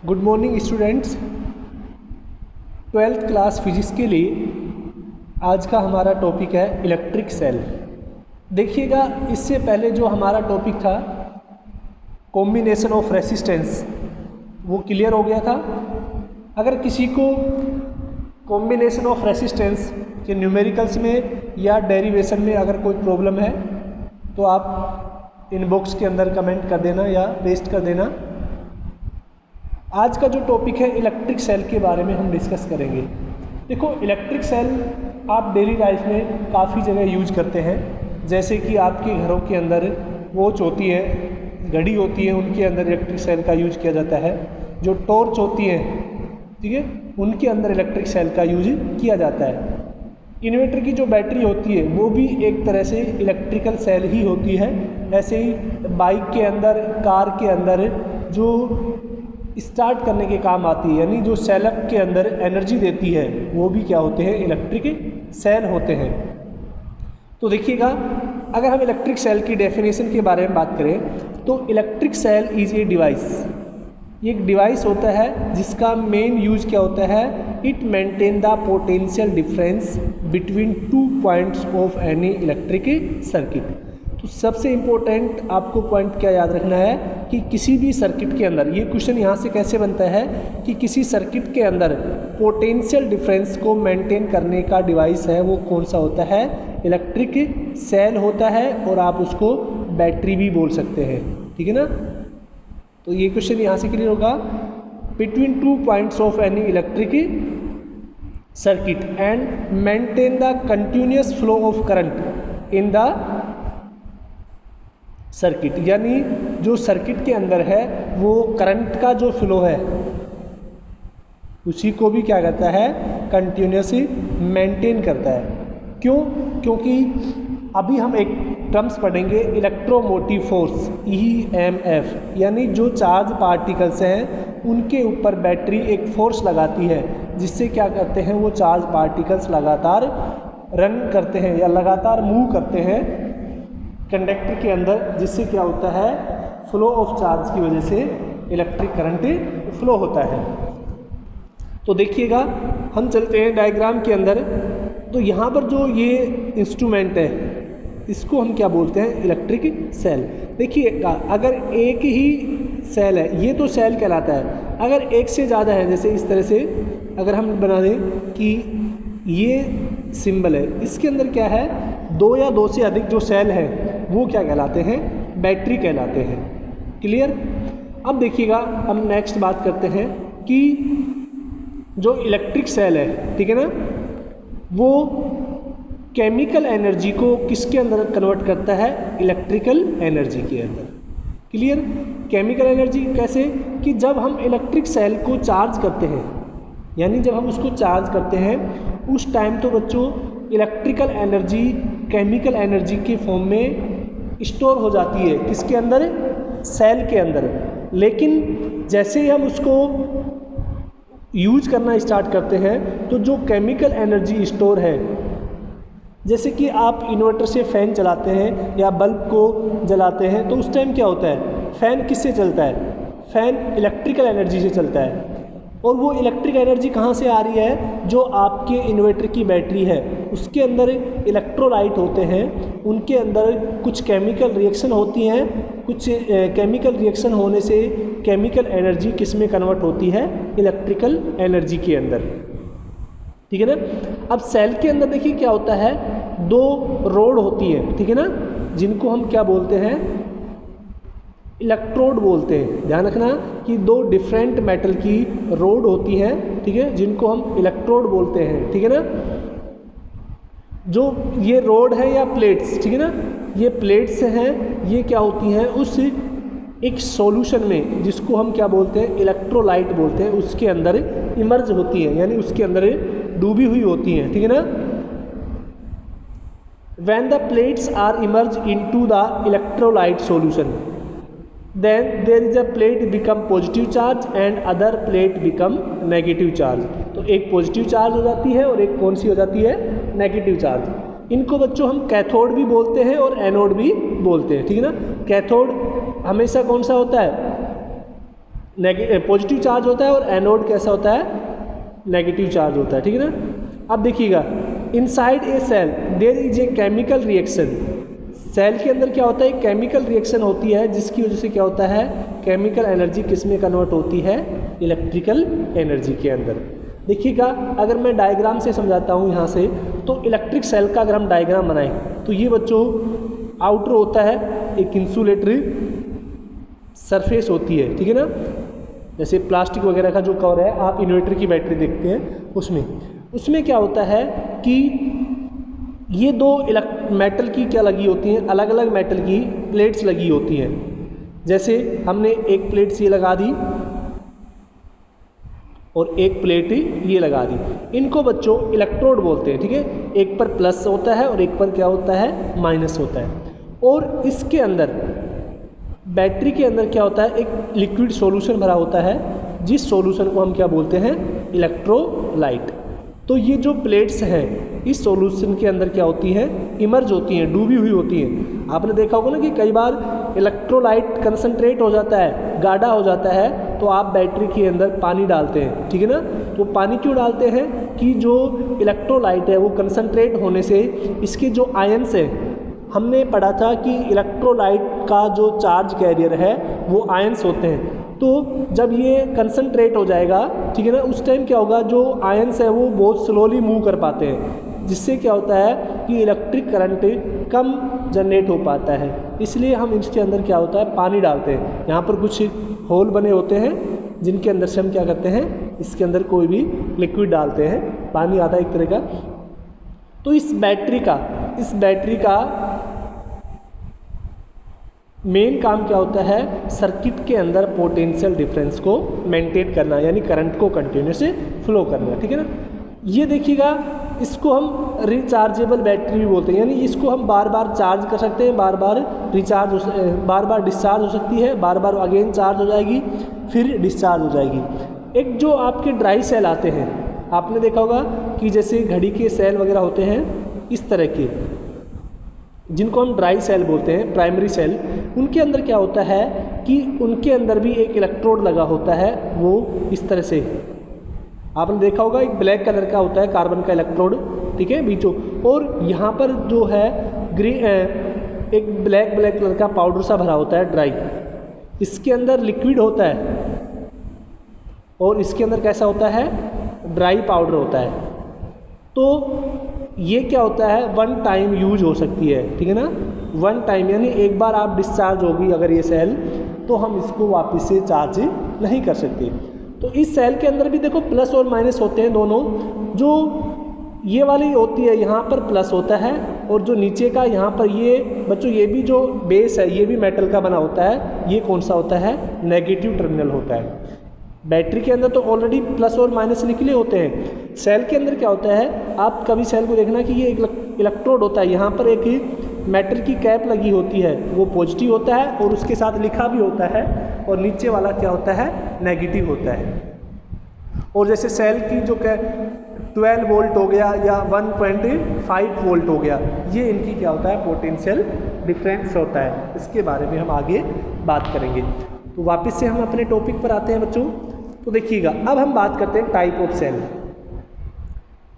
Good morning students. 12th class physics के लिए आज का हमारा टॉपिक है इलेक्ट्रिक सेल। देखिएगा, इससे पहले जो हमारा टॉपिक था कॉम्बिनेशन ऑफ रेसिस्टेंस, वो क्लियर हो गया था। अगर किसी को कॉम्बिनेशन ऑफ रेसिस्टेंस के न्यूमेरिकल्स में या डेरिवेशन में अगर कोई प्रॉब्लम है तो आप इनबॉक्स के अंदर कमेंट कर देना या पेस्ट कर देना। आज का जो टॉपिक है इलेक्ट्रिक सेल के बारे में हम डिस्कस करेंगे। देखो, इलेक्ट्रिक सेल आप डेली लाइफ में काफ़ी जगह यूज करते हैं, जैसे कि आपके घरों के अंदर वॉच होती है, घड़ी होती है, उनके अंदर इलेक्ट्रिक सेल का यूज किया जाता है। जो टॉर्च होती है, ठीक है, उनके अंदर इलेक्ट्रिक सेल का यूज किया जाता है। इन्वर्टर की जो बैटरी होती है वो भी एक तरह से इलेक्ट्रिकल सेल ही होती है। ऐसे ही बाइक के अंदर, कार के अंदर जो स्टार्ट करने के काम आती है, यानी जो सेलअप के अंदर एनर्जी देती है, वो भी क्या होते हैं, इलेक्ट्रिक सेल होते हैं। तो देखिएगा, अगर हम इलेक्ट्रिक सेल की डेफिनेशन के बारे में बात करें तो electric cell is a device. ये एक डिवाइस होता है जिसका मेन यूज क्या होता है, it maintain the potential difference between 2 points of any electric circuit. तो सबसे इम्पोर्टेंट आपको पॉइंट क्या याद रखना है कि किसी भी सर्किट के अंदर, ये क्वेश्चन यहाँ से कैसे बनता है कि किसी सर्किट के अंदर पोटेंशियल डिफरेंस को मेंटेन करने का डिवाइस है, वो कौन सा होता है, इलेक्ट्रिक सेल होता है। और आप उसको बैटरी भी बोल सकते हैं, ठीक है ना। तो ये क्वेश्चन यहाँ से क्लियर होगा, between 2 points of any electric circuit and maintain the continuous flow of current in the circuit. यानी जो सर्किट के अंदर है वो करंट का जो फ्लो है उसी को भी क्या करता है, कंटिन्यूअसली मेंटेन करता है। क्यों? क्योंकि अभी हम एक टर्म्स पढ़ेंगे, इलेक्ट्रोमोटिव फोर्स, EMF, यानी जो चार्ज पार्टिकल्स हैं उनके ऊपर बैटरी एक फोर्स लगाती है, जिससे क्या करते हैं, वो चार्ज पार्टिकल्स लगातार रन करते हैं या लगातार मूव करते हैं कंडक्टर के अंदर, जिससे क्या होता है, फ्लो ऑफ चार्ज की वजह से इलेक्ट्रिक करंट फ्लो होता है। तो देखिएगा, हम चलते हैं डायग्राम के अंदर। तो यहाँ पर जो ये इंस्ट्रूमेंट है इसको हम क्या बोलते हैं, इलेक्ट्रिक सेल। देखिएगा, अगर एक ही सेल है, ये तो सेल कहलाता है। अगर एक से ज़्यादा है, जैसे इस तरह से अगर हम बना दें कि ये सिंबल है, इसके अंदर क्या है, 2 या 2 से अधिक जो सेल हैं वो क्या कहलाते हैं, बैटरी कहलाते हैं। क्लियर। अब देखिएगा, हम नेक्स्ट बात करते हैं कि जो इलेक्ट्रिक सेल है, ठीक है ना, वो केमिकल एनर्जी को किसके अंदर कन्वर्ट करता है, इलेक्ट्रिकल एनर्जी के अंदर। क्लियर। केमिकल एनर्जी कैसे, कि जब हम इलेक्ट्रिक सेल को चार्ज करते हैं, यानी जब हम उसको चार्ज करते हैं उस टाइम तो बच्चों इलेक्ट्रिकल एनर्जी केमिकल एनर्जी के फॉर्म में स्टोर हो जाती है, किसके अंदर, सेल के अंदर। लेकिन जैसे ही हम उसको यूज करना स्टार्ट करते हैं तो जो केमिकल एनर्जी स्टोर है, जैसे कि आप इन्वर्टर से फ़ैन चलाते हैं या बल्ब को जलाते हैं, तो उस टाइम क्या होता है, फ़ैन किससे चलता है, फ़ैन इलेक्ट्रिकल एनर्जी से चलता है। और वो इलेक्ट्रिक एनर्जी कहाँ से आ रही है, जो आपके इन्वर्टर की बैटरी है उसके अंदर इलेक्ट्रोलाइट होते हैं, उनके अंदर कुछ केमिकल रिएक्शन होती हैं, कुछ केमिकल रिएक्शन होने से केमिकल एनर्जी किस में कन्वर्ट होती है, इलेक्ट्रिकल एनर्जी के अंदर, ठीक है ना। अब सेल के अंदर देखिए क्या होता है, 2 रोड होती है, ठीक है ना, जिनको हम क्या बोलते हैं, इलेक्ट्रोड बोलते हैं। ध्यान रखना कि 2 डिफरेंट मेटल की रोड होती हैं, ठीक है, जिनको हम इलेक्ट्रोड बोलते हैं, ठीक है ना। जो ये रोड है या प्लेट्स, ठीक है ना, ये प्लेट्स हैं, ये क्या होती हैं, उस एक सॉल्यूशन में, जिसको हम क्या बोलते हैं, इलेक्ट्रोलाइट बोलते हैं, उसके अंदर इमर्ज होती हैं, यानी उसके अंदर डूबी हुई होती हैं, ठीक है ना। When the plates are immersed into the electrolyte solution, then there is a plate become positive charge and other plate become negative charge। तो एक पॉजिटिव चार्ज हो जाती है और एक कौन सी हो जाती है, नेगेटिव चार्ज। इनको बच्चों हम कैथोड भी बोलते हैं और एनोड भी बोलते हैं, ठीक है ना। कैथोड हमेशा कौन सा होता है, पॉजिटिव चार्ज होता है और एनोड कैसा होता है, नेगेटिव चार्ज होता है, ठीक है ना। अब देखिएगा, inside a cell there is a chemical reaction, cell के अंदर क्या होता है, एक केमिकल रिएक्शन होती है जिसकी वजह से क्या होता है, केमिकल एनर्जी किस में कन्वर्ट होती है, इलेक्ट्रिकल एनर्जी के अंदर। देखिएगा, अगर मैं डायग्राम से समझाता हूँ यहाँ से, तो इलेक्ट्रिक सेल का अगर हम डायग्राम बनाएं तो ये बच्चों आउटर होता है, एक इंसुलेटरी सरफेस होती है, ठीक है ना, जैसे प्लास्टिक वगैरह का जो कवर है, आप इन्वर्टर की बैटरी देखते हैं उसमें क्या होता है कि ये दो मेटल की क्या लगी होती हैं, अलग अलग मेटल की प्लेट्स लगी होती हैं। जैसे हमने एक प्लेट ये लगा दी और एक प्लेट ये लगा दी, इनको बच्चों इलेक्ट्रोड बोलते हैं, ठीक है। एक पर प्लस होता है और एक पर क्या होता है, माइनस होता है। और इसके अंदर बैटरी के अंदर क्या होता है, एक लिक्विड सॉल्यूशन भरा होता है, जिस सॉल्यूशन को हम क्या बोलते हैं, इलेक्ट्रोलाइट। तो ये जो प्लेट्स हैं इस सॉल्यूशन के अंदर क्या होती हैं, इमर्ज होती हैं, डूबी हुई होती हैं। आपने देखा होगा ना कि कई बार इलेक्ट्रोलाइट कंसंट्रेट हो जाता है, गाढ़ा हो जाता है, तो आप बैटरी के अंदर पानी डालते हैं, ठीक है ना। तो पानी क्यों डालते हैं कि जो इलेक्ट्रोलाइट है वो कंसंट्रेट होने से इसके जो आयन्स हैं, हमने पढ़ा था कि इलेक्ट्रोलाइट का जो चार्ज कैरियर है वो आयन्स होते हैं। तो जब ये कंसंट्रेट हो जाएगा, ठीक है ना, उस टाइम क्या होगा, जो आयन्स है वो बहुत स्लोली मूव कर पाते हैं, जिससे क्या होता है कि इलेक्ट्रिक करंट कम जनरेट हो पाता है। इसलिए हम इसके अंदर क्या होता है, पानी डालते हैं। यहाँ पर कुछ होल बने होते हैं जिनके अंदर से हम क्या करते हैं, इसके अंदर कोई भी लिक्विड डालते हैं, पानी आता है एक तरह का। तो इस बैटरी का मेन काम क्या होता है, सर्किट के अंदर पोटेंशियल डिफरेंस को मेंटेन करना, यानी करंट को कंटिन्यूस फ्लो करना, ठीक है ना। ये देखिएगा, इसको हम रिचार्जेबल बैटरी भी बोलते हैं, यानी इसको हम बार बार चार्ज कर सकते हैं, बार बार डिस्चार्ज हो सकती है, बार बार अगेन चार्ज हो जाएगी, फिर डिस्चार्ज हो जाएगी। एक जो आपके ड्राई सेल आते हैं, आपने देखा होगा कि जैसे घड़ी के सेल वगैरह होते हैं इस तरह के, जिनको हम ड्राई सेल बोलते हैं, प्राइमरी सेल, उनके अंदर क्या होता है कि उनके अंदर भी एक इलेक्ट्रोड लगा होता है, वो इस तरह से आपने देखा होगा, एक ब्लैक कलर का होता है कार्बन का इलेक्ट्रोड, ठीक है, बीचों। और यहाँ पर जो है एक ब्लैक कलर का पाउडर सा भरा होता है ड्राई, इसके अंदर लिक्विड होता है और इसके अंदर कैसा होता है, ड्राई पाउडर होता है। तो ये क्या होता है, वन टाइम यूज हो सकती है, ठीक है ना, वन टाइम, यानी एक बार आप डिस्चार्ज होगी अगर ये सेल, तो हम इसको वापस से चार्ज नहीं कर सकते। तो इस सेल के अंदर भी देखो प्लस और माइनस होते हैं दोनों। जो ये वाली होती है यहाँ पर प्लस होता है, और जो नीचे का यहाँ पर ये बच्चों, ये भी जो बेस है ये भी मेटल का बना होता है, ये कौन सा होता है, नेगेटिव टर्मिनल होता है। बैटरी के अंदर तो ऑलरेडी प्लस और माइनस निकले होते हैं, सेल के अंदर क्या होता है, आप कभी सेल को देखना कि ये एक इलेक्ट्रोड होता है, यहाँ पर एक मेटल की कैप लगी होती है, वो पॉजिटिव होता है और उसके साथ लिखा भी होता है, और नीचे वाला क्या होता है, नेगेटिव होता है। और जैसे सेल की जो 12 वोल्ट हो गया या 1.5 वोल्ट हो गया, ये इनकी क्या होता है, पोटेंशियल डिफरेंस होता है। इसके बारे में हम आगे बात करेंगे। तो वापस से हम अपने टॉपिक पर आते हैं बच्चों। तो देखिएगा, अब हम बात करते हैं type of cell.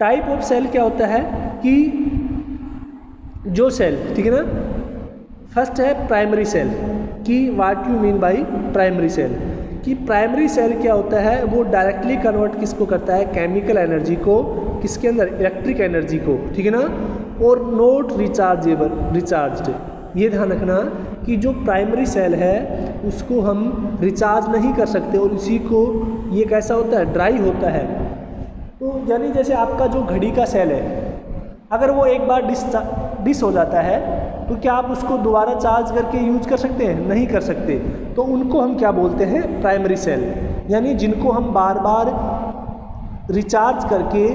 Type of cell क्या होता है कि जो सेल, ठीक है ना, फर्स्ट है प्राइमरी सेल, कि what you mean by primary cell, कि प्राइमरी सेल क्या होता है, वो डायरेक्टली कन्वर्ट किसको करता है, केमिकल एनर्जी को, किसके अंदर, इलेक्ट्रिक एनर्जी को, ठीक है ना, और नॉट रिचार्ज्ड। ये ध्यान रखना कि जो प्राइमरी सेल है उसको हम रिचार्ज नहीं कर सकते, और इसी को ये कैसा होता है, ड्राई होता है। तो यानी जैसे आपका जो घड़ी का सेल है, अगर वो एक बार डिस हो जाता है तो क्या आप उसको दोबारा चार्ज करके यूज कर सकते हैं, नहीं कर सकते। तो उनको हम क्या बोलते हैं, प्राइमरी सेल, यानी जिनको हम बार बार रिचार्ज करके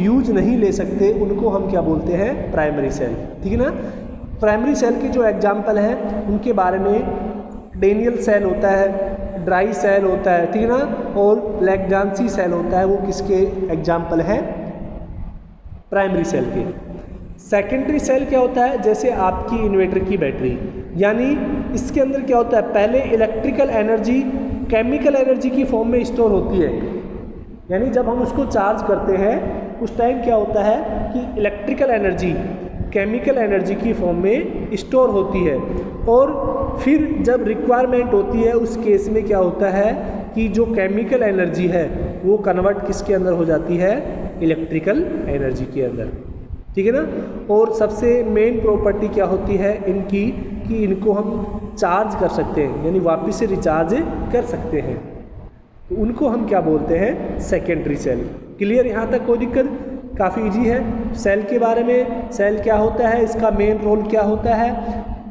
यूज नहीं ले सकते, उनको हम क्या बोलते हैं, प्राइमरी सेल, ठीक है ना। प्राइमरी सेल के जो एग्जाम्पल हैं उनके बारे में डेनियल सेल होता है, ड्राई सेल होता है, ठीक है ना, और लैग्रांजी सेल होता है, वो किसके एग्जाम्पल हैं, प्राइमरी सेल के। सेकेंडरी सेल क्या होता है, जैसे आपकी इन्वर्टर की बैटरी, यानी इसके अंदर क्या होता है, पहले इलेक्ट्रिकल एनर्जी केमिकल एनर्जी की फॉर्म में स्टोर होती है। यानी जब हम उसको चार्ज करते हैं उस टाइम क्या होता है कि इलेक्ट्रिकल एनर्जी केमिकल एनर्जी की फॉर्म में स्टोर होती है, और फिर जब रिक्वायरमेंट होती है उस केस में क्या होता है कि जो केमिकल एनर्जी है वो कन्वर्ट किसके अंदर हो जाती है, इलेक्ट्रिकल एनर्जी के अंदर। ठीक है ना। और सबसे मेन प्रॉपर्टी क्या होती है इनकी कि इनको हम चार्ज कर सकते हैं, यानी वापस से रिचार्ज कर सकते हैं, तो उनको हम क्या बोलते हैं, सेकेंडरी सेल। क्लियर, यहाँ तक कोई दिक्कत? काफ़ी इजी है। सेल के बारे में, सेल क्या होता है, इसका मेन रोल क्या होता है,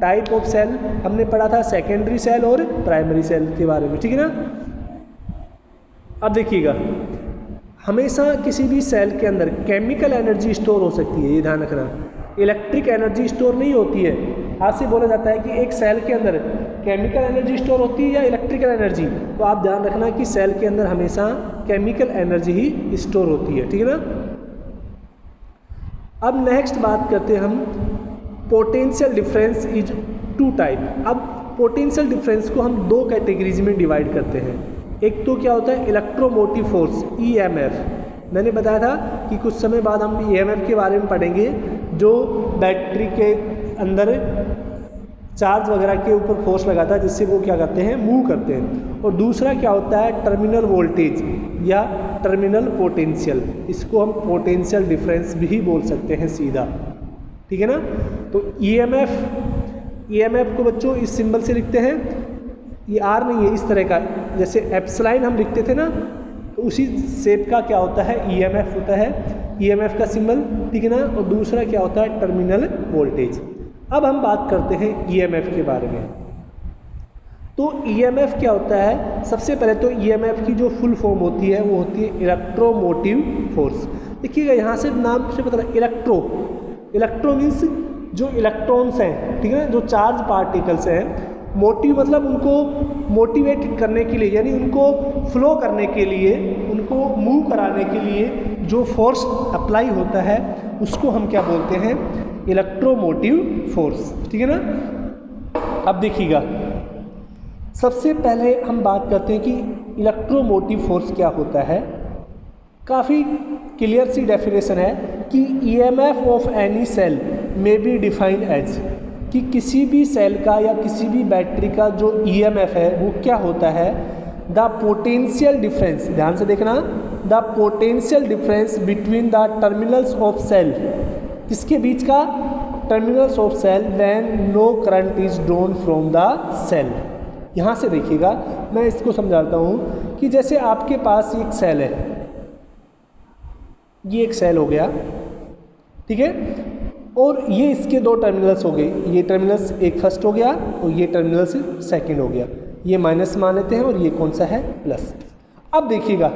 टाइप ऑफ सेल हमने पढ़ा था, सेकेंडरी सेल और प्राइमरी सेल के बारे में। ठीक है ना। अब देखिएगा, हमेशा किसी भी सेल के अंदर केमिकल एनर्जी स्टोर हो सकती है, ये ध्यान रखना। इलेक्ट्रिक एनर्जी स्टोर नहीं होती है। आपसे बोला जाता है कि एक सेल के अंदर केमिकल एनर्जी स्टोर होती है या इलेक्ट्रिकल एनर्जी, तो आप ध्यान रखना कि सेल के अंदर हमेशा केमिकल एनर्जी ही स्टोर होती है। ठीक है ना। अब नेक्स्ट बात करते हैं हम, potential difference is two type. अब पोटेंशियल डिफरेंस को हम दो कैटेगरीज में डिवाइड करते हैं। एक तो क्या होता है इलेक्ट्रोमोटिव फोर्स, ईएमएफ। मैंने बताया था कि कुछ समय बाद हम ईएमएफ के बारे में पढ़ेंगे, जो बैटरी के अंदर चार्ज वगैरह के ऊपर फोर्स लगाता है, जिससे वो क्या करते हैं, मूव करते हैं। और दूसरा क्या होता है टर्मिनल वोल्टेज या टर्मिनल पोटेंशियल, इसको हम पोटेंशियल डिफरेंस भी बोल सकते हैं सीधा। ठीक है ना। तो ईएमएफ को बच्चों इस सिंबल से लिखते हैं, ये आर नहीं है, इस तरह का, जैसे एप्सिलॉन हम लिखते थे ना, तो उसी शेप का क्या होता है, ईएमएफ होता है, ईएमएफ का सिंबल। ठीक है ना। और दूसरा क्या होता है टर्मिनल वोल्टेज। अब हम बात करते हैं ईएमएफ के बारे में। तो ईएमएफ क्या होता है, सबसे पहले तो ईएमएफ की जो फुल फॉर्म होती है वो होती है इलेक्ट्रोमोटिव फोर्स। देखिएगा यहाँ से नाम से पता है, इलेक्ट्रो मीन्स जो इलेक्ट्रॉन्स हैं, ठीक है ना, जो चार्ज पार्टिकल्स हैं। मोटिव मतलब उनको मोटिवेट करने के लिए, यानी उनको फ्लो करने के लिए, उनको मूव कराने के लिए जो फोर्स अप्लाई होता है उसको हम क्या बोलते हैं, इलेक्ट्रोमोटिव फोर्स। ठीक है ना। अब देखिएगा, सबसे पहले हम बात करते हैं कि इलेक्ट्रोमोटिव फोर्स क्या होता है। काफ़ी क्लियर सी डेफिनेशन है कि ईएमएफ ऑफ एनी सेल में बी डिफाइंड एज, कि किसी भी सेल का या किसी भी बैटरी का जो ईएमएफ है वो क्या होता है, द पोटेंशियल डिफरेंस, ध्यान से देखना, the potential difference between the terminals of cell, किसके बीच का, terminals of cell, when no current is drawn from the cell. यहाँ से देखिएगा, मैं इसको समझाता हूँ कि जैसे आपके पास एक सेल है, ये एक सेल हो गया, ठीक है, और ये इसके दो टर्मिनल्स हो गए, ये टर्मिनल्स एक फर्स्ट हो गया और ये टर्मिनल्स सेकंड हो गया, ये माइनस मान लेते हैं और ये कौन सा है, प्लस। अब देखिएगा,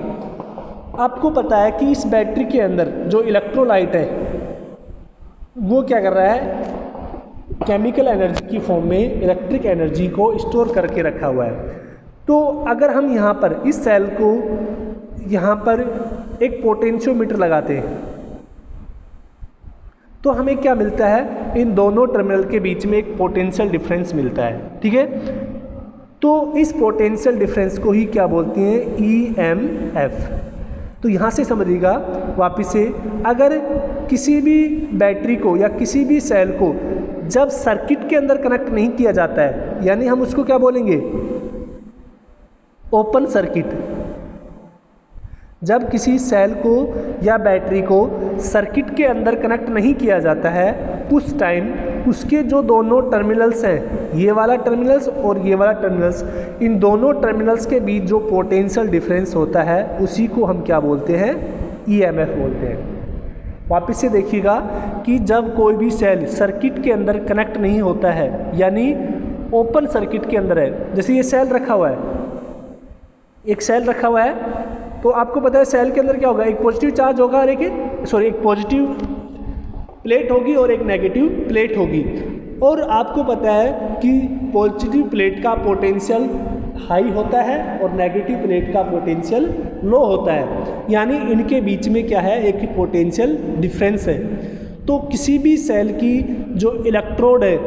आपको पता है कि इस बैटरी के अंदर जो इलेक्ट्रोलाइट है वो क्या कर रहा है, केमिकल एनर्जी की फॉर्म में इलेक्ट्रिक एनर्जी को स्टोर करके रखा हुआ है। तो अगर हम यहाँ पर इस सेल को यहाँ पर एक पोटेंशियोमीटर लगाते हैं तो हमें क्या मिलता है, इन दोनों टर्मिनल के बीच में एक पोटेंशियल डिफरेंस मिलता है। ठीक है। तो इस पोटेंशियल डिफरेंस को ही क्या बोलते हैं, ईएमएफ। तो यहाँ से समझिएगा वापिस से, अगर किसी भी बैटरी को या किसी भी सेल को जब सर्किट के अंदर कनेक्ट नहीं किया जाता है, यानी हम उसको क्या बोलेंगे, ओपन सर्किट। जब किसी सेल को या बैटरी को सर्किट के अंदर कनेक्ट नहीं किया जाता है, उस टाइम उसके जो दोनों टर्मिनल्स हैं, ये वाला टर्मिनल्स और ये वाला टर्मिनल्स, इन दोनों टर्मिनल्स के बीच जो पोटेंशियल डिफरेंस होता है उसी को हम क्या बोलते हैं, ईएमएफ बोलते हैं। वापस से देखिएगा कि जब कोई भी सेल सर्किट के अंदर कनेक्ट नहीं होता है, यानी ओपन सर्किट के अंदर है, जैसे ये सेल रखा हुआ है, एक सेल रखा हुआ है, तो आपको पता है सेल के अंदर क्या होगा, एक पॉजिटिव चार्ज होगा और एक पॉजिटिव प्लेट होगी और एक नेगेटिव प्लेट होगी। और आपको पता है कि पॉजिटिव प्लेट का पोटेंशियल हाई होता है और नेगेटिव प्लेट का पोटेंशियल लो होता है, यानी इनके बीच में क्या है, एक पोटेंशियल डिफरेंस है। तो किसी भी सेल की जो इलेक्ट्रोड है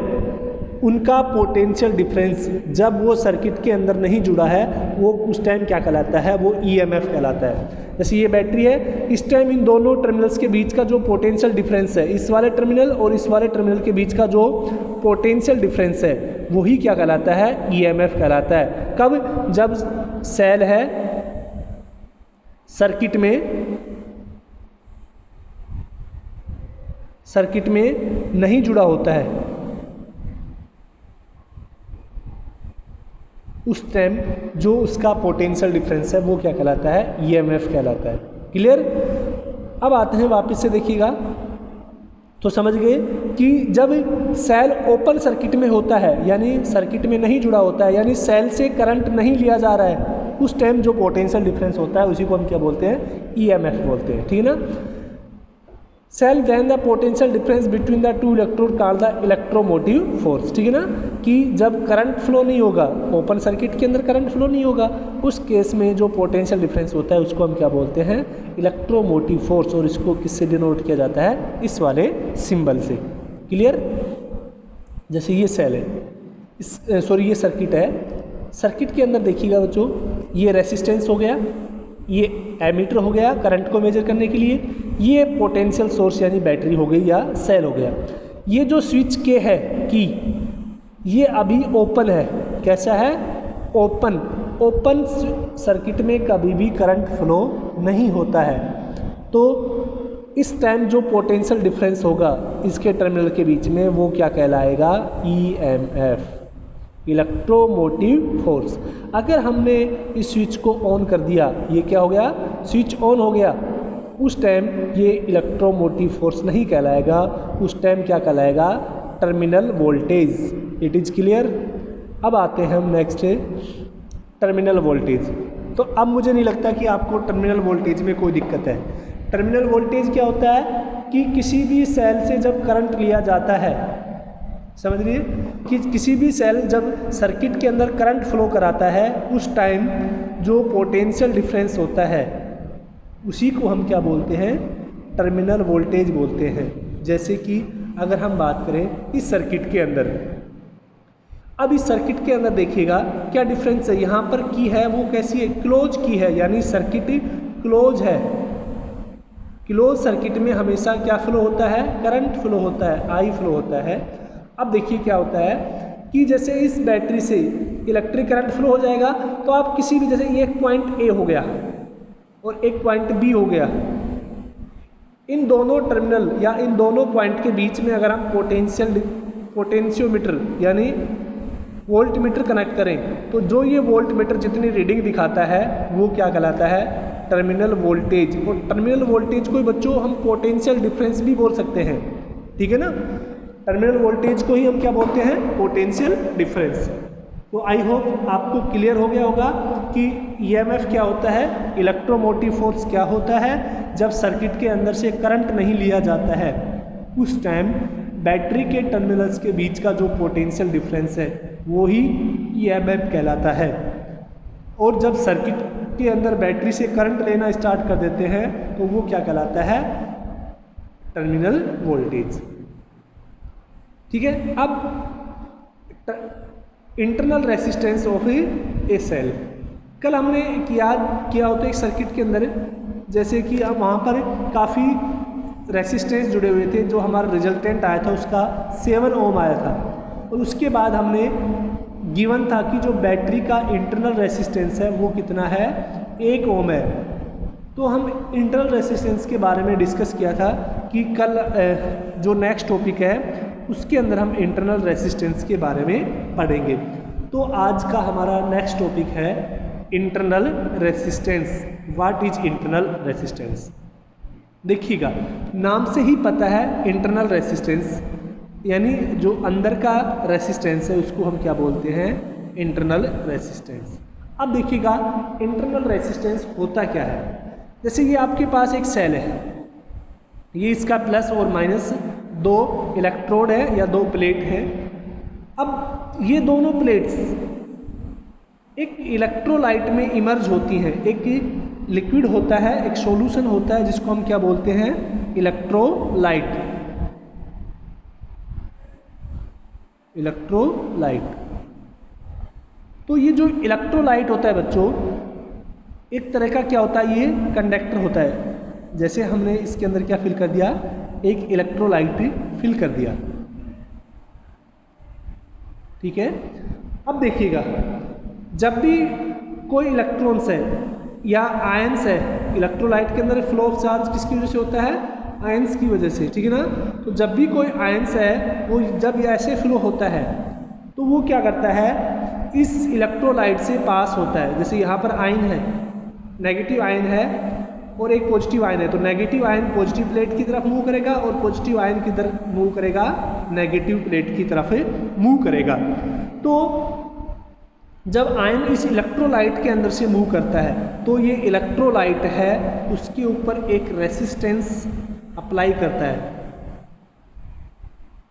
उनका पोटेंशियल डिफरेंस जब वो सर्किट के अंदर नहीं जुड़ा है वो उस टाइम क्या कहलाता है, वो ईएमएफ कहलाता है। जैसे ये बैटरी है, इस टाइम इन दोनों टर्मिनल्स के बीच का जो पोटेंशियल डिफरेंस है, इस वाले टर्मिनल और इस वाले टर्मिनल के बीच का जो पोटेंशियल डिफरेंस है वही क्या कहलाता है, ईएमएफ कहलाता है। कब? जब सेल है सर्किट में नहीं जुड़ा होता है, उस टाइम जो उसका पोटेंशियल डिफरेंस है वो क्या कहलाता है, ईएमएफ कहलाता है। क्लियर? अब आते हैं वापस से, देखिएगा तो समझ गए कि जब सेल ओपन सर्किट में होता है यानी सर्किट में नहीं जुड़ा होता है, यानी सेल से करंट नहीं लिया जा रहा है, उस टाइम जो पोटेंशियल डिफरेंस होता है उसी को हम क्या बोलते हैं, ईएमएफ बोलते हैं। ठीक है ना? Cell then the potential difference between the two electrode called the electromotive force. ठीक है ना? कि जब करंट फ्लो नहीं होगा, ओपन सर्किट के अंदर करंट फ्लो नहीं होगा, उस केस में जो पोटेंशियल डिफरेंस होता है उसको हम क्या बोलते हैं, इलेक्ट्रोमोटिव फोर्स। और इसको किससे डिनोट किया जाता है, इस वाले सिंबल से। क्लियर? जैसे ये सेल है, सॉरी ये सर्किट है, सर्किट के अंदर देखिएगा बच्चों, ये रेसिस्टेंस हो गया, ये एमीटर हो गया करंट को मेजर करने के लिए, ये पोटेंशियल सोर्स यानी बैटरी हो गई या सेल हो गया। ये जो स्विच के है की, ये अभी ओपन है। कैसा है? ओपन। ओपन सर्किट में कभी भी करंट फ्लो नहीं होता है, तो इस टाइम जो पोटेंशियल डिफरेंस होगा इसके टर्मिनल के बीच में वो क्या कहलाएगा, ईएमएफ, इलेक्ट्रोमोटिव फोर्स। अगर हमने इस स्विच को ऑन कर दिया, ये क्या हो गया, स्विच ऑन हो गया, उस टाइम ये इलेक्ट्रोमोटिव फोर्स नहीं कहलाएगा, उस टाइम क्या कहलाएगा, terminal voltage. It is clear? अब आते हैं हम नेक्स्ट टर्मिनल वोल्टेज। तो अब मुझे नहीं लगता कि आपको टर्मिनल वोल्टेज में कोई दिक्कत है। टर्मिनल वोल्टेज क्या होता है कि किसी भी सेल से जब करंट लिया जाता है, समझ लीजिए कि किसी भी सेल जब सर्किट के अंदर करंट फ्लो कराता है, उस टाइम जो पोटेंशियल डिफरेंस होता है उसी को हम क्या बोलते हैं, टर्मिनल वोल्टेज बोलते हैं। जैसे कि अगर हम बात करें इस सर्किट के अंदर, अब इस सर्किट के अंदर देखिएगा क्या डिफरेंस है। यहाँ पर की है वो कैसी है, क्लोज की है, यानी सर्किट क्लोज है। क्लोज सर्किट में हमेशा क्या फ्लो होता है, करंट फ्लो होता है, आई फ्लो होता है। अब देखिए क्या होता है कि जैसे इस बैटरी से इलेक्ट्रिक करंट फ्लो हो जाएगा, तो आप किसी भी, जैसे एक पॉइंट ए हो गया और एक पॉइंट बी हो गया, इन दोनों टर्मिनल या इन दोनों पॉइंट के बीच में अगर हम पोटेंशियोमीटर यानी वोल्ट मीटर कनेक्ट करें, तो जो ये वोल्ट मीटर जितनी रीडिंग दिखाता है वो क्या कहलाता है, टर्मिनल वोल्टेज। और टर्मिनल वोल्टेज को बच्चों हम पोटेंशियल डिफरेंस भी बोल सकते हैं। ठीक है ना? टर्मिनल वोल्टेज को ही हम क्या बोलते हैं, पोटेंशियल डिफरेंस। तो आई होप आपको क्लियर हो गया होगा कि ईएमएफ क्या होता है, इलेक्ट्रोमोटिव फोर्स क्या होता है। जब सर्किट के अंदर से करंट नहीं लिया जाता है उस टाइम बैटरी के टर्मिनल्स के बीच का जो पोटेंशियल डिफरेंस है वो ही ईएमएफ कहलाता है। और जब सर्किट के अंदर बैटरी से करंट लेना स्टार्ट कर देते हैं तो वो क्या कहलाता है, टर्मिनल वोल्टेज। ठीक है? अब internal resistance of a cell, कल हमने किया होता है एक सर्किट के अंदर, जैसे कि अब वहाँ पर काफ़ी रेसिस्टेंस जुड़े हुए थे, जो हमारा रिजल्टेंट आया था उसका 7 ओम आया था। और उसके बाद हमने गिवन था कि जो बैटरी का इंटरनल रेसिस्टेंस है वो कितना है, 1 ओम है। तो हम इंटरनल रेसिस्टेंस के बारे में डिस्कस किया था कि कल जो नेक्स्ट टॉपिक है उसके अंदर हम इंटरनल रेसिस्टेंस के बारे में पढ़ेंगे। तो आज का हमारा नेक्स्ट टॉपिक है internal resistance. What is internal resistance? देखिएगा नाम से ही पता है इंटरनल रेसिस्टेंस यानी जो अंदर का रेसिस्टेंस है उसको हम क्या बोलते हैं, इंटरनल रेसिस्टेंस। अब देखिएगा इंटरनल रेसिस्टेंस होता क्या है। जैसे ये आपके पास एक सेल है, ये इसका प्लस और माइनस 2 इलेक्ट्रोड है या 2 प्लेट है। अब ये दोनों प्लेट्स एक इलेक्ट्रोलाइट में इमर्ज होती हैं। एक लिक्विड होता है, एक सॉल्यूशन होता है जिसको हम क्या बोलते हैं, इलेक्ट्रोलाइट। इलेक्ट्रोलाइट। तो ये जो इलेक्ट्रोलाइट होता है बच्चों, एक तरह का क्या होता है, ये कंडक्टर होता है। जैसे हमने इसके अंदर क्या फिल कर दिया, एक इलेक्ट्रोलाइट फिल कर दिया, ठीक है। अब देखिएगा, जब भी कोई इलेक्ट्रॉन्स है या आयंस है, इलेक्ट्रोलाइट के अंदर फ्लो ऑफ चार्ज किसकी वजह से होता है, आयंस की वजह से, ठीक है ना। तो जब भी कोई आयंस है वो जब ऐसे फ्लो होता है तो वो क्या करता है, इस इलेक्ट्रोलाइट से पास होता है। जैसे यहाँ पर आयन है, नेगेटिव आयन है और एक पॉजिटिव आयन है, तो नेगेटिव आयन पॉजिटिव प्लेट की तरफ मूव करेगा और पॉजिटिव आयन किधर मूव करेगा, नेगेटिव प्लेट की तरफ मूव करेगा। तो जब आयन इस इलेक्ट्रोलाइट के अंदर से मूव करता है तो ये इलेक्ट्रोलाइट है उसके ऊपर एक रेसिस्टेंस अप्लाई करता है।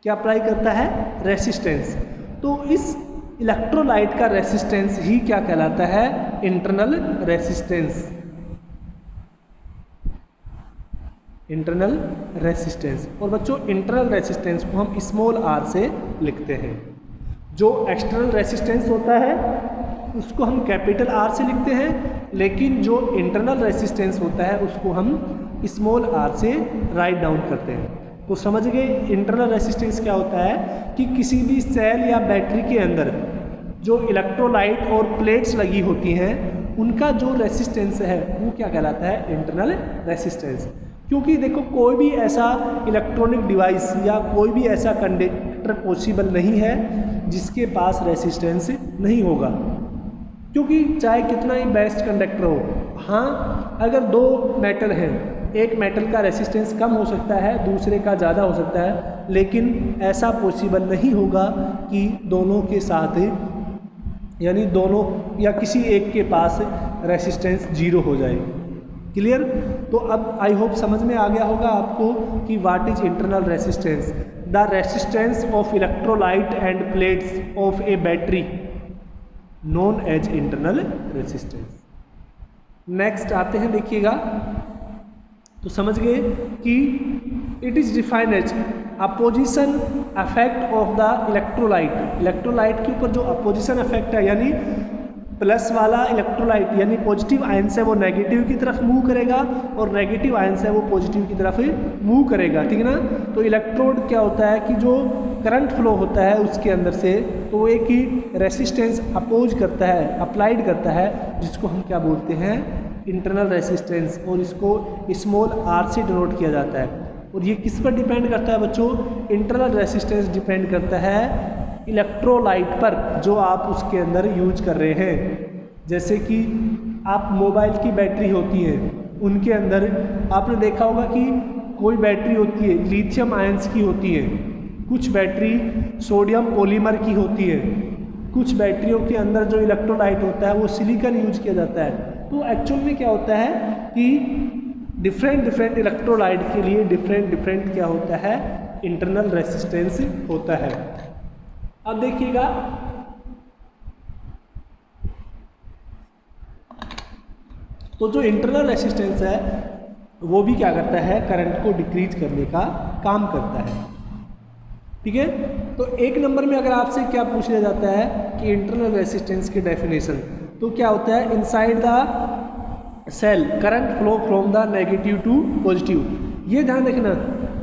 क्या अप्लाई करता है, रेसिस्टेंस। तो इस इलेक्ट्रोलाइट का रेसिस्टेंस ही क्या कहलाता है, इंटरनल रेसिस्टेंस। Internal resistance. और बच्चों इंटरनल रेसिस्टेंस को हम स्मॉल r से लिखते हैं। जो एक्सटर्नल रेसिस्टेंस होता है उसको हम कैपिटल R से लिखते हैं, लेकिन जो इंटरनल रेसिस्टेंस होता है उसको हम स्मॉल r से राइट डाउन करते हैं। तो समझ गए इंटरनल रेसिस्टेंस क्या होता है, कि किसी भी सेल या बैटरी के अंदर जो इलेक्ट्रोलाइट और प्लेट्स लगी होती हैं उनका जो रेसिस्टेंस है वो क्या कहलाता है, इंटरनल रेसिस्टेंस। क्योंकि देखो कोई भी ऐसा इलेक्ट्रॉनिक डिवाइस या कोई भी ऐसा कंडक्टर पॉसिबल नहीं है जिसके पास रेसिस्टेंस नहीं होगा, क्योंकि चाहे कितना ही बेस्ट कंडक्टर हो, हाँ अगर दो मेटल हैं, एक मेटल का रेसिस्टेंस कम हो सकता है दूसरे का ज़्यादा हो सकता है, लेकिन ऐसा पॉसिबल नहीं होगा कि दोनों के साथ यानी दोनों या किसी एक के पास रेसिस्टेंस जीरो हो जाए। क्लियर। तो अब आई होप समझ में आ गया होगा आपको कि what is internal resistance. The resistance of electrolyte and plates of a battery known as internal resistance. Next आते हैं, देखिएगा तो समझ गए कि it is defined as opposition effect of the electrolyte. Electrolyte के ऊपर जो अपोजिशन इफेक्ट है, यानी प्लस वाला इलेक्ट्रोलाइट यानी पॉजिटिव आयन है वो नेगेटिव की तरफ मूव करेगा और नेगेटिव आयन है वो पॉजिटिव की तरफ मूव करेगा, ठीक है ना। तो इलेक्ट्रोड क्या होता है कि जो करंट फ्लो होता है उसके अंदर से, तो वो एक ही रेसिस्टेंस अपोज करता है, अप्लाइड करता है, जिसको हम क्या बोलते हैं, इंटरनल रेसिस्टेंस, और इसको स्मॉल r से डिनोट किया जाता है। और ये किस पर डिपेंड करता है बच्चों, इंटरनल रेसिस्टेंस डिपेंड करता है इलेक्ट्रोलाइट पर जो आप उसके अंदर यूज कर रहे हैं। जैसे कि आप मोबाइल की बैटरी होती है, उनके अंदर आपने देखा होगा कि कोई बैटरी होती है लिथियम आयंस की होती है, कुछ बैटरी सोडियम पॉलीमर की होती है, कुछ बैटरियों के अंदर जो इलेक्ट्रोलाइट होता है वो सिलिकॉन यूज किया जाता है। तो एक्चुअल में क्या होता है कि डिफरेंट इलेक्ट्रोलाइट के लिए डिफरेंट क्या होता है, इंटरनल रेसिस्टेंस होता है। अब देखिएगा तो जो इंटरनल रेसिस्टेंस है वो भी क्या करता है, करंट को डिक्रीज करने का काम करता है, ठीक है। तो एक नंबर में अगर आपसे क्या पूछ लिया जाता है कि इंटरनल रेसिस्टेंस की डेफिनेशन, तो क्या होता है, inside the cell current flow from the negative to positive. ये ध्यान रखना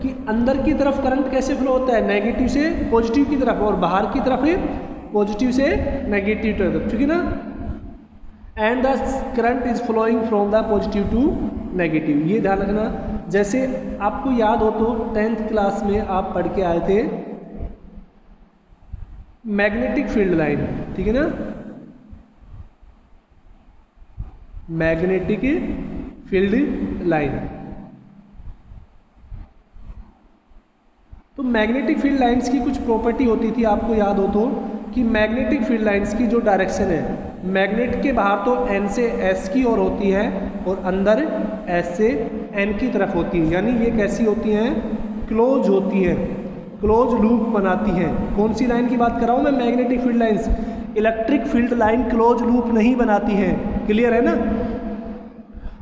कि अंदर की तरफ करंट कैसे फ्लो होता है, नेगेटिव से पॉजिटिव की तरफ, और बाहर की तरफ पॉजिटिव से नेगेटिव की तरफ, ठीक है ना। And the current is flowing from the positive to negative, ये ध्यान रखना। जैसे आपको याद हो तो 10th क्लास में आप पढ़ के आए थे मैग्नेटिक फील्ड लाइन, ठीक है ना, मैग्नेटिक फील्ड लाइन। तो मैग्नेटिक फील्ड लाइंस की कुछ प्रॉपर्टी होती थी, आपको याद हो तो, कि मैग्नेटिक फील्ड लाइंस की जो डायरेक्शन है, मैग्नेट के बाहर तो n से s की ओर होती है और अंदर s से n की तरफ होती है, यानी ये कैसी होती हैं, क्लोज होती हैं, क्लोज लूप बनाती हैं। कौन सी लाइन की बात कर रहा हूँ मैं, magnetic field lines. Electric field line close loop नहीं बनाती हैं, क्लियर है ना।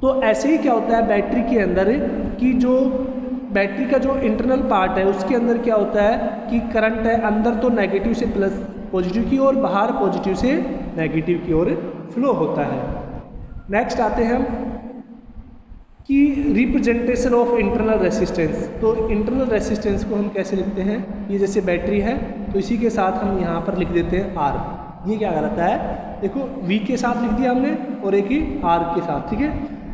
तो ऐसे ही क्या होता है बैटरी के अंदर कि जो बैटरी का जो इंटरनल पार्ट है उसके अंदर क्या होता है कि करंट है, अंदर तो नेगेटिव से प्लस पॉजिटिव की ओर, बाहर पॉजिटिव से नेगेटिव की ओर फ्लो होता है। नेक्स्ट आते हैं हम कि रिप्रेजेंटेशन ऑफ इंटरनल रेसिस्टेंस। तो इंटरनल रेसिस्टेंस को हम कैसे लिखते हैं, ये जैसे बैटरी है तो इसी के साथ हम यहाँ पर लिख देते हैं आर। ये क्या कहलाता है, देखो वी के साथ लिख दिया हमने और एक ही आर के साथ, ठीक है।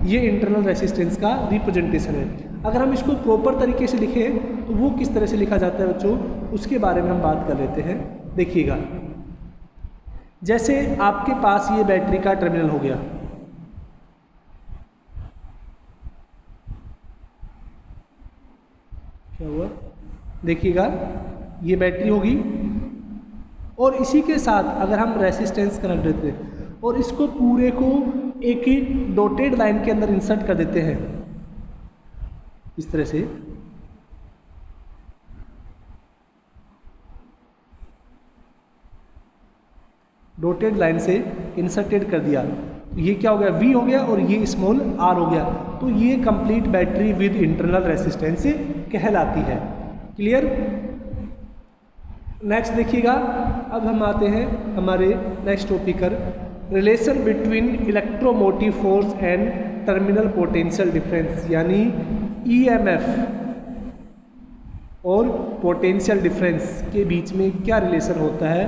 ये इंटरनल रेसिस्टेंस का रिप्रेजेंटेशन है। अगर हम इसको प्रॉपर तरीके से लिखें तो वो किस तरह से लिखा जाता है बच्चों, उसके बारे में हम बात कर लेते हैं। देखिएगा, जैसे आपके पास ये बैटरी का टर्मिनल हो गया, क्या हुआ, देखिएगा ये बैटरी होगी और इसी के साथ अगर हम रेसिस्टेंस कनेक्ट देते हैं और इसको पूरे को एक ही डॉटेड लाइन के अंदर इंसर्ट कर देते हैं इस तरह से, डॉटेड लाइन से इंसर्टेड कर दिया, तो ये क्या हो गया, V हो गया और ये स्मॉल r हो गया। तो ये complete battery with internal resistance कहलाती है। क्लियर। नेक्स्ट देखिएगा, अब हम आते हैं हमारे नेक्स्ट टॉपिक पर, relation between electromotive force and terminal potential difference, यानी EMF और पोटेंशियल डिफरेंस के बीच में क्या रिलेशन होता है,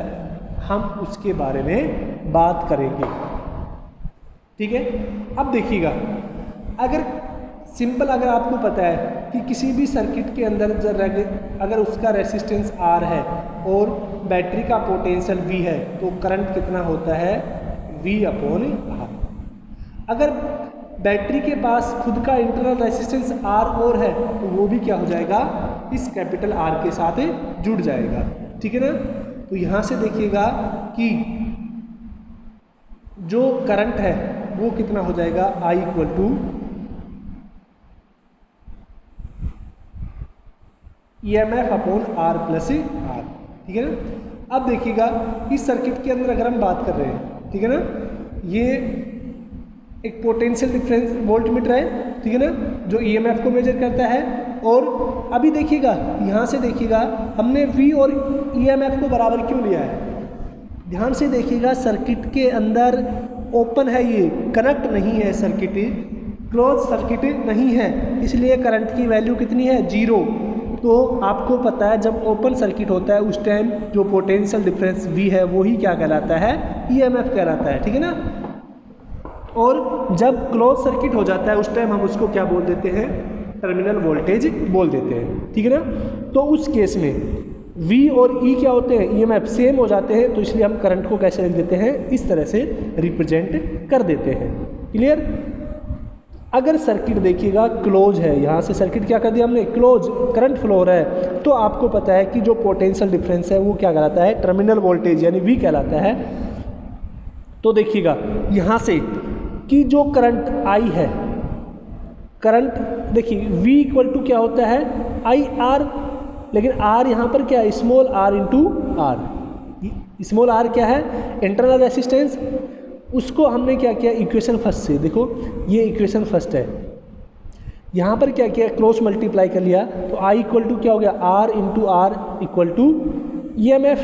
हम उसके बारे में बात करेंगे। ठीक है। अब देखिएगा, अगर सिंपल अगर आपको पता है कि किसी भी सर्किट के अंदर अगर उसका रेसिस्टेंस R है और बैटरी का पोटेंशियल V है तो करंट कितना होता है, V/R। अगर बैटरी के पास खुद का इंटरनल रेसिस्टेंस R और है तो वो भी क्या हो जाएगा, इस कैपिटल R के साथ जुड़ जाएगा। ठीक है ना। तो यहाँ से देखिएगा कि जो करंट है वो कितना हो जाएगा, I = EMF/R + R। ठीक है ना। अब देखिएगा इस सर्किट के अंदर अगर हम बात कर रहे हैं, ठीक है ना, ये एक पोटेंशियल डिफरेंस वोल्टमीटर है, ठीक है ना, जो EMF को मेजर करता है। और अभी देखिएगा, यहाँ से देखिएगा हमने V और EMF को बराबर क्यों लिया है, ध्यान से देखिएगा, सर्किट के अंदर ओपन है, ये कनेक्ट नहीं है, सर्किट क्लोज सर्किट नहीं है, इसलिए करंट की वैल्यू कितनी है, 0। तो आपको पता है जब ओपन सर्किट होता है उस टाइम जो पोटेंशियल डिफरेंस V है वो ही क्या कहलाता है, EMF कहलाता है। ठीक है ना। और जब क्लोज सर्किट हो जाता है उस टाइम हम उसको क्या बोल देते हैं, टर्मिनल वोल्टेज बोल देते हैं। ठीक है ना। तो उस केस में V और E क्या होते हैं, EMF सेम हो जाते हैं, तो इसलिए हम करंट को कैसे लिख देते हैं, इस तरह से रिप्रेजेंट कर देते हैं। क्लियर। अगर सर्किट देखिएगा क्लोज है, यहाँ से सर्किट क्या कर दिया हमने, क्लोज, करंट फ्लो हो रहा है, तो आपको पता है कि जो पोटेंशियल डिफरेंस है वो क्या कहलाता है, टर्मिनल वोल्टेज यानी V कहलाता है। तो देखिएगा यहाँ से कि जो करंट I है, करंट देखिए V = क्या होता है, IR, लेकिन R यहाँ पर क्या है, small r × R। Small r क्या है, इंटरनल रेसिस्टेंस, उसको हमने क्या किया, इक्वेशन फर्स्ट से, देखो ये इक्वेशन फर्स्ट है, यहाँ पर क्या किया, क्रॉस मल्टीप्लाई कर लिया, तो I = क्या हो गया, R × R = EMF।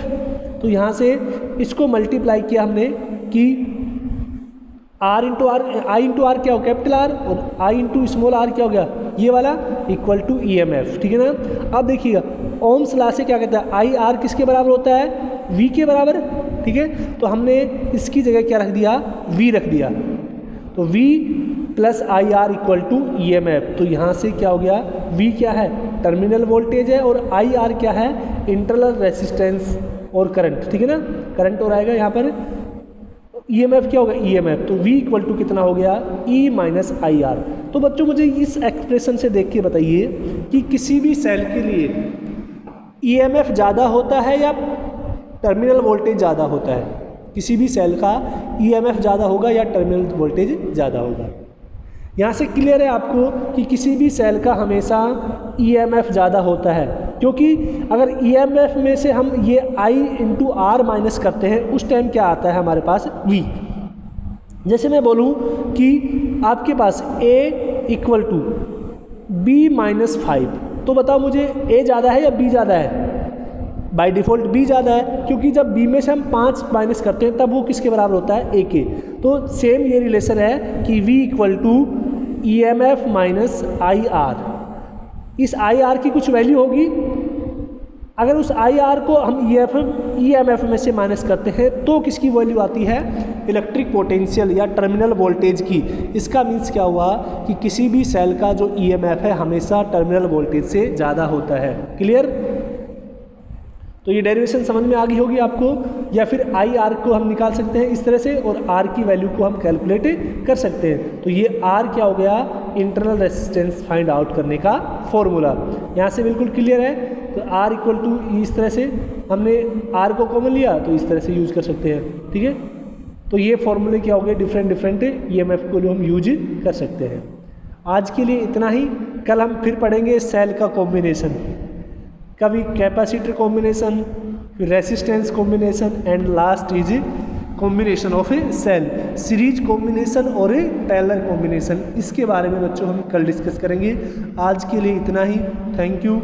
तो यहाँ से इसको मल्टीप्लाई किया हमने कि I × R क्या हो, कैपिटल R, और I × स्मॉल r क्या हो गया, ये वाला = EMF। ठीक है ना। अब देखिएगा ओम्स लॉ से क्या कहता है, IR किसके बराबर होता है, V के बराबर। ठीक है। तो हमने इसकी जगह क्या रख दिया, V रख दिया, तो V + IR = EMF। तो यहाँ से क्या हो गया, V क्या है, टर्मिनल वोल्टेज है, और IR क्या है, इंटरनल रेसिस्टेंस और करंट। ठीक है ना। करंट और आएगा यहाँ पर, EMF क्या होगा, EMF। तो V = कितना हो गया, E - IR। तो बच्चों मुझे इस एक्सप्रेशन से देख के बताइए कि किसी भी सेल के लिए EMF ज़्यादा होता है या टर्मिनल वोल्टेज ज़्यादा होता है, किसी भी सेल का EMF ज़्यादा होगा या टर्मिनल वोल्टेज ज़्यादा होगा। यहाँ से क्लियर है आपको कि किसी भी सेल का हमेशा EMF ज़्यादा होता है, क्योंकि अगर EMF में से हम ये I × R माइनस करते हैं उस टाइम क्या आता है हमारे पास, V। जैसे मैं बोलूँ कि आपके पास A = B - 5, तो बताओ मुझे ए ज़्यादा है या बी ज़्यादा है? बाय डिफ़ॉल्ट बी ज़्यादा है, क्योंकि जब बी में से हम 5 माइनस करते हैं तब वो किसके बराबर होता है? ए के। तो सेम ये रिलेशन है कि V equal to EMF minus IR। इस IR की कुछ वैल्यू होगी, अगर उस IR को हम EMF में से माइनस करते हैं तो किसकी वैल्यू आती है? इलेक्ट्रिक पोटेंशियल या टर्मिनल वोल्टेज की। इसका मीन्स क्या हुआ कि किसी भी सेल का जो EMF है हमेशा टर्मिनल वोल्टेज से ज़्यादा होता है। क्लियर? तो ये डेरिवेशन समझ में आ गई होगी आपको। या फिर IR को हम निकाल सकते हैं इस तरह से, और R की वैल्यू को हम कैलकुलेट कर सकते हैं। तो ये R क्या हो गया? इंटरनल रेसिस्टेंस फाइंड आउट करने का फॉर्मूला। यहाँ से बिल्कुल क्लियर है। तो R इक्वल टू इस तरह से हमने R को कॉमन लिया तो इस तरह से यूज़ कर सकते हैं। ठीक है, तो ये फॉर्मूले क्या हो गए? डिफरेंट EMF को जो हम यूज कर सकते हैं। आज के लिए इतना ही। कल हम फिर पढ़ेंगे सेल का कॉम्बिनेशन, कभी कैपेसिटर कॉम्बिनेशन, फिर resistance combination, and last is combination of a cell, series combination और ए टेलर कॉम्बिनेशन। इसके बारे में बच्चों हम कल डिस्कस करेंगे। आज के लिए इतना ही। Thank you.